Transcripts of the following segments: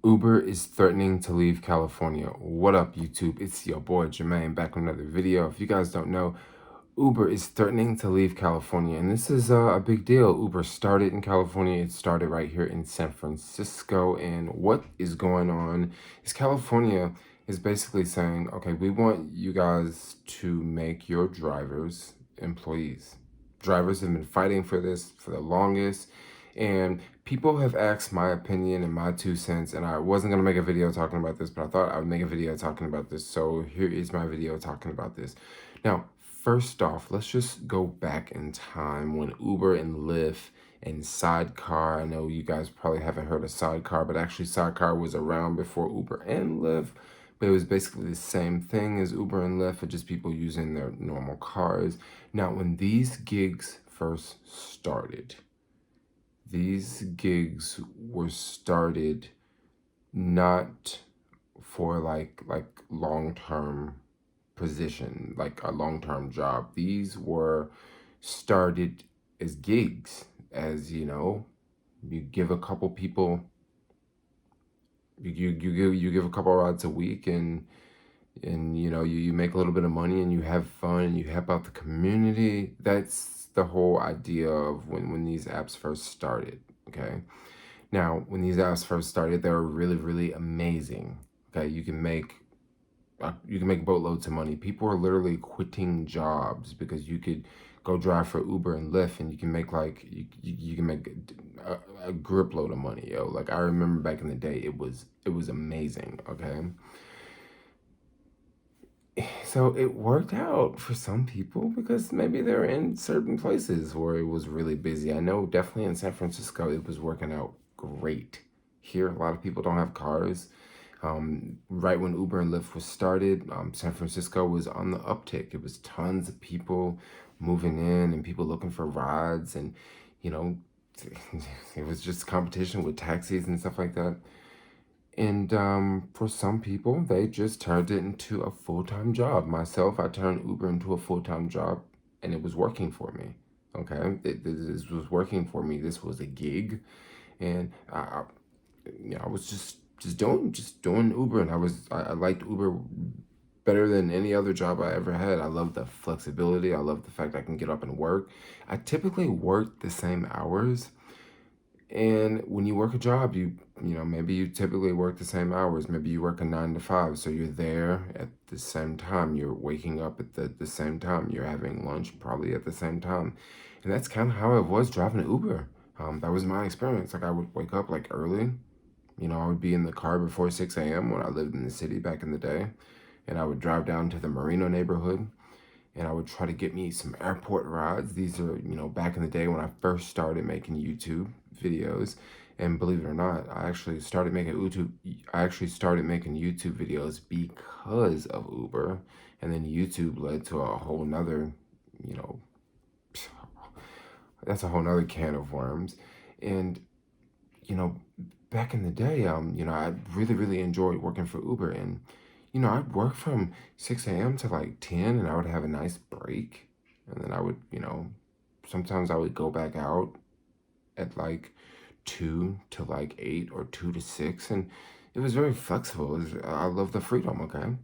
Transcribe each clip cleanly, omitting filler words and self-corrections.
Uber is threatening to leave California. What up, YouTube? It's your boy Jermaine back with another video. If you guys don't know, Uber is threatening to leave California, and this is a big deal. Uber started in California. It started right here in San Francisco, and what is going on is California is basically saying, okay, we want you guys to make your drivers employees. Drivers have been fighting for this for the longest, and people have asked my opinion and my 2 cents, and I wasn't going to make a video talking about this, but I thought I would make a video talking about this, so here is my video talking about this. Now, first off, let's just go back in time when Uber and Lyft and Sidecar, I know you guys probably haven't heard of Sidecar, but actually Sidecar was around before Uber and Lyft, but it was basically the same thing as Uber and Lyft, but just people using their normal cars. Now, when these gigs first started, these gigs were started not for like long-term position, like a long-term job. These were started as gigs, as you know, you give a couple people, you give a couple rides a week, and you know, you make a little bit of money and you have fun and you help out the community. That's the whole idea of when these apps first started. Okay, now when these apps first started, they were really amazing. Okay, you can make boatloads of money. People are literally quitting jobs because you could go drive for Uber and Lyft, and you can make like you can make a grip load of money, yo. Like, I remember back in the day, it was amazing. Okay, so it worked out for some people because maybe they're in certain places where it was really busy. I know definitely in San Francisco it was working out great. Here, a lot of people don't have cars. Right when Uber and Lyft was started, San Francisco was on the uptick. It was tons of people moving in and people looking for rides, and you know, it was just competition with taxis and stuff like that. And for some people, they just turned it into a full-time job. Myself, I turned Uber into a full-time job, and it was working for me. Okay, this was working for me. This was a gig, and I was just doing Uber, and I liked Uber better than any other job I ever had. I love the flexibility. I love the fact I can get up and work. I typically work the same hours. And when you work a job, you know, maybe you typically work the same hours. Maybe you work a 9 to 5, so you're there at the same time. You're waking up at the same time. You're having lunch probably at the same time. And that's kind of how it was driving Uber. That was my experience. Like, I would wake up like early. You know, I would be in the car before 6 a.m. when I lived in the city back in the day. And I would drive down to the Marino neighborhood, and I would try to get me some airport rides. These are, you know, back in the day when I first started making YouTube videos. And believe it or not, I actually started making YouTube videos because of Uber. And then YouTube led to a whole nother, you know, that's a whole nother can of worms. And, you know, back in the day, you know, I really enjoyed working for Uber. And you know, I'd work from 6 a.m. to like 10, and I would have a nice break. And then I would, you know, sometimes I would go back out at like 2 to like 8 or 2 to 6. And it was very flexible. I love the freedom, okay?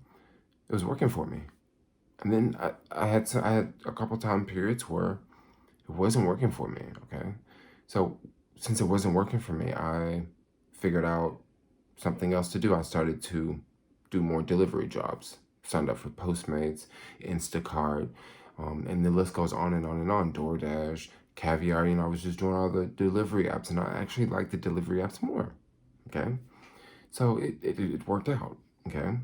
It was working for me. And then I had a couple time periods where it wasn't working for me, okay? So since it wasn't working for me, I figured out something else to do. I started to do more delivery jobs, signed up for Postmates, Instacart, and the list goes on and on and on. DoorDash, Caviar, you know, I was just doing all the delivery apps, and I actually like the delivery apps more, okay? So it worked out, okay?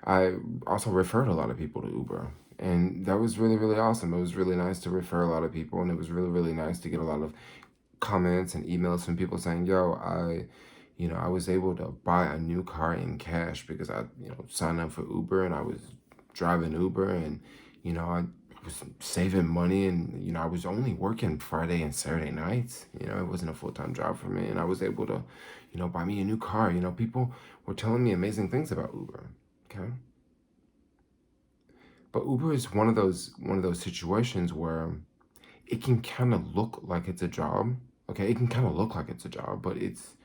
I also referred a lot of people to Uber, and that was really awesome. It was really nice to refer a lot of people, and it was really nice to get a lot of comments and emails from people saying, yo, I was able to buy a new car in cash because I, you know, signed up for Uber, and I was driving Uber, and, you know, I was saving money, and, you know, I was only working Friday and Saturday nights. You know, it wasn't a full-time job for me, and I was able to, you know, buy me a new car. You know, people were telling me amazing things about Uber, okay? But Uber is one of those situations where it can kind of look like it's a job, okay? It can kind of look like it's a job, but it's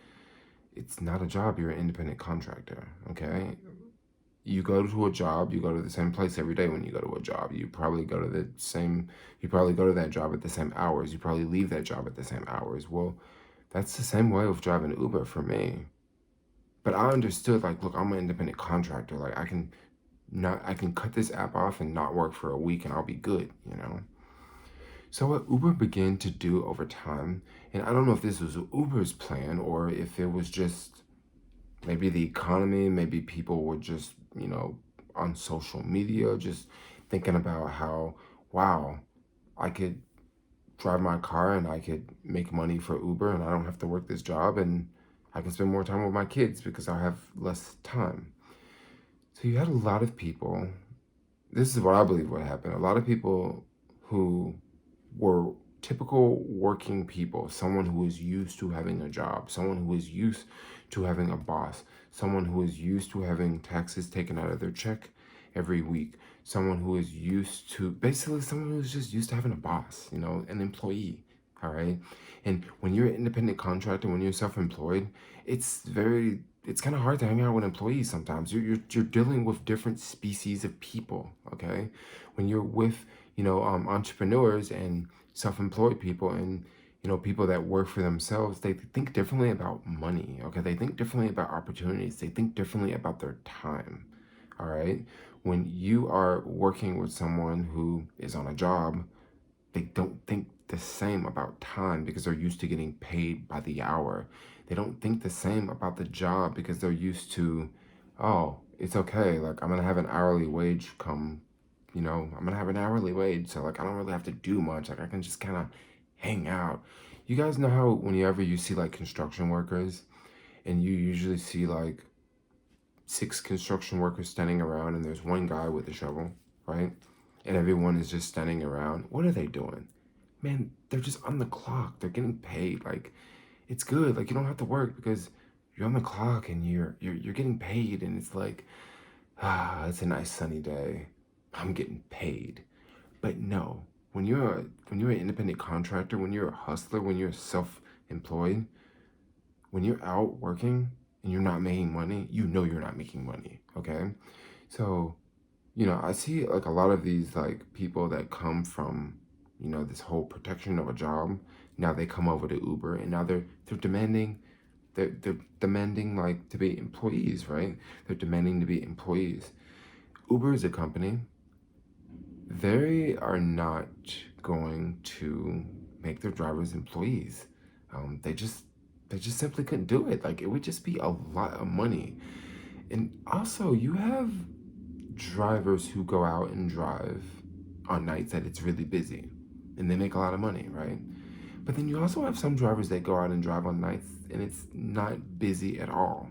It's not a job. You're an independent contractor. Okay. You go to a job, you go to the same place every day when you go to a job. You probably go to that job at the same hours. You probably leave that job at the same hours. Well, that's the same way with driving Uber for me. But I understood, like, look, I'm an independent contractor. Like, I can cut this app off and not work for a week and I'll be good, you know? So what Uber began to do over time, and I don't know if this was Uber's plan or if it was just maybe the economy, maybe people were just, on social media, just thinking about how, wow, I could drive my car and I could make money for Uber and I don't have to work this job and I can spend more time with my kids because I have less time. So you had a lot of people, this is what I believe what happened. A lot of people who were typical working people, someone who is used to having a job, someone who is used to having a boss, someone who is used to having taxes taken out of their check every week, someone who is used to basically someone who's just used to having a boss, an employee. All right. And when you're an independent contractor, when you're self-employed, it's kind of hard to hang out with employees sometimes. You're dealing with different species of people. Okay. When you're with entrepreneurs and self-employed people and people that work for themselves, they think differently about money. Okay, they think differently about opportunities. They think differently about their time. All right. When you are working with someone who is on a job, they don't think the same about time because they're used to getting paid by the hour. They don't think the same about the job because they're used to, oh, it's okay. Like, I'm going to have an hourly wage come, I'm going to have an hourly wage. So, like, I don't really have to do much. Like, I can just kind of hang out. You guys know how whenever you see, like, construction workers and you usually see, like, 6 construction workers standing around and there's one guy with a shovel, right? And everyone is just standing around. What are they doing? Man, they're just on the clock. They're getting paid. Like, it's good. Like, you don't have to work because you're on the clock and you're getting paid. And it's like, it's a nice sunny day. I'm getting paid. But no, when you're an independent contractor, when you're a hustler, when you're self-employed, when you're out working and you're not making money, you're not making money. Okay, so I see like a lot of these like people that come from, this whole protection of a job. Now they come over to Uber and now they're demanding they're demanding like to be employees, right? They're demanding to be employees. Uber is a company. They are not going to make their drivers employees. They just simply couldn't do it. Like it would just be a lot of money. And also you have drivers who go out and drive on nights that it's really busy and they make a lot of money, right? But then you also have some drivers that go out and drive on nights and it's not busy at all.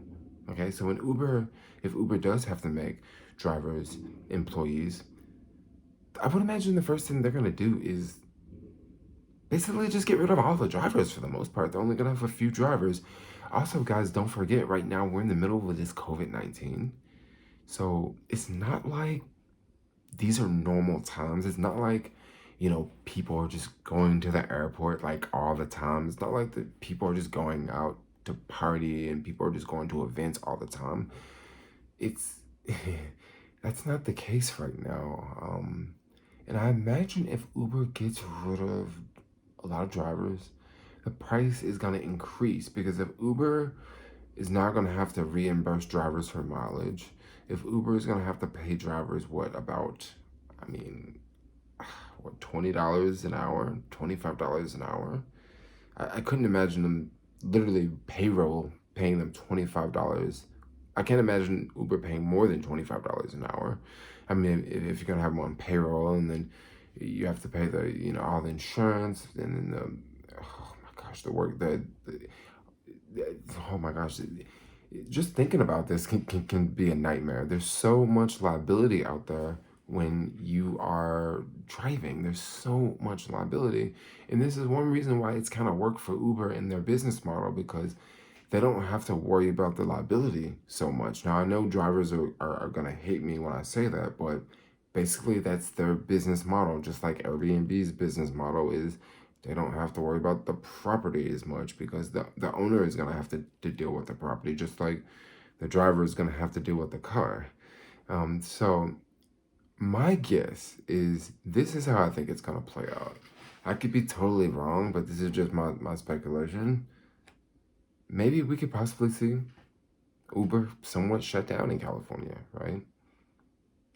Okay, so if Uber does have to make drivers employees, I would imagine the first thing they're gonna do is basically just get rid of all the drivers for the most part. They're only gonna have a few drivers. Also, guys, don't forget right now we're in the middle of this COVID-19. So it's not like these are normal times. It's not like, people are just going to the airport like all the time. It's not like the people are just going out to party and people are just going to events all the time. It's that's not the case right now. And I imagine if Uber gets rid of a lot of drivers, the price is gonna increase because if Uber is not gonna have to reimburse drivers for mileage, if Uber is gonna have to pay drivers I mean, $20 an hour, $25 an hour. I couldn't imagine them literally payroll paying them $25. I can't imagine Uber paying more than $25 an hour. I mean, if you're gonna have them on payroll and then you have to pay all the insurance and then oh my gosh, oh my gosh, just thinking about this can be a nightmare. There's so much liability out there when you are driving. There's so much liability. And this is one reason why it's kind of worked for Uber in their business model because they don't have to worry about the liability so much. Now, I know drivers are going to hate me when I say that, but basically that's their business model. Just like Airbnb's business model is They don't have to worry about the property as much because the owner is going to have to deal with the property, just like the driver is going to have to deal with the car. So my guess is this is how I think it's going to play out. I could be totally wrong, but this is just my speculation. Maybe we could possibly see Uber somewhat shut down in California, right?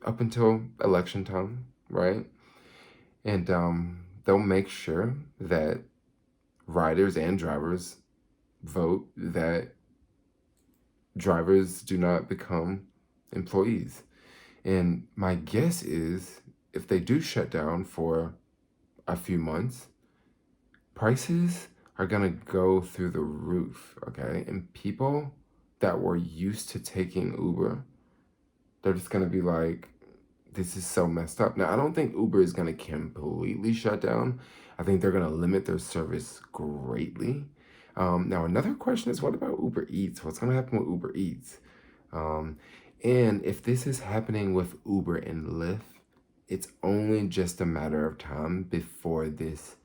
Up until election time, right? And they'll make sure that riders and drivers vote that drivers do not become employees. And my guess is if they do shut down for a few months, prices are going to go through the roof, okay? And people that were used to taking Uber, they're just going to be like, this is so messed up. Now, I don't think Uber is going to completely shut down. I think they're going to limit their service greatly. Now, another question is, what about Uber Eats? What's going to happen with Uber Eats? And if this is happening with Uber and Lyft, it's only just a matter of time before this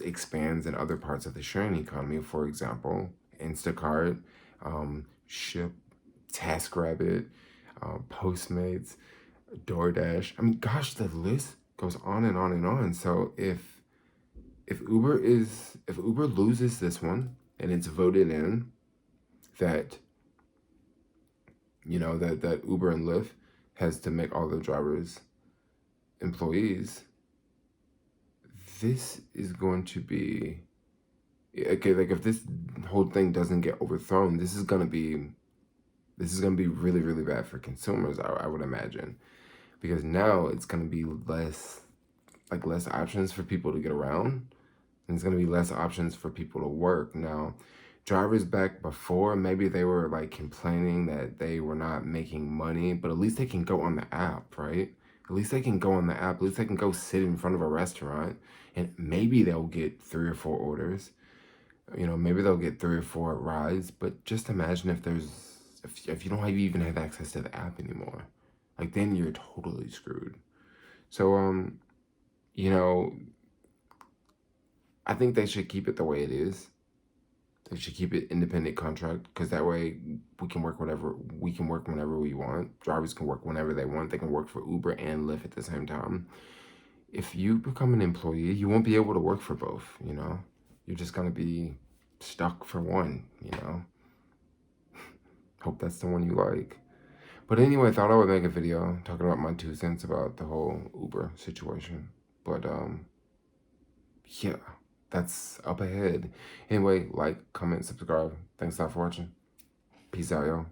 expands in other parts of the sharing economy. For example, Instacart, Ship, TaskRabbit, Postmates, DoorDash. I mean, gosh, the list goes on and on and on. So if Uber loses this one and it's voted in that that Uber and Lyft has to make all the drivers employees, this is going to be okay. Like if this whole thing doesn't get overthrown, this is gonna be really, really bad for consumers, I would imagine, because now it's gonna be less options for people to get around, and it's gonna be less options for people to work. Now, drivers back before, maybe they were like complaining that they were not making money, but at least they can go on the app, right? At least they can go on the app. At least they can go sit in front of a restaurant and maybe they'll get 3 or 4 orders. Maybe they'll get 3 or 4 rides, but just imagine if you don't even have access to the app anymore. Like then you're totally screwed. So you know, I think they should keep it the way it is. They should keep it independent contract because that way we can work whenever we want. Drivers can work whenever they want. They can work for Uber and Lyft at the same time. If you become an employee, you won't be able to work for both, You're just going to be stuck for one, Hope that's the one you like. But anyway, I thought I would make a video talking about my 2 cents about the whole Uber situation. But yeah, that's up ahead. Anyway, like, comment, subscribe. Thanks a lot for watching. Peace out, y'all.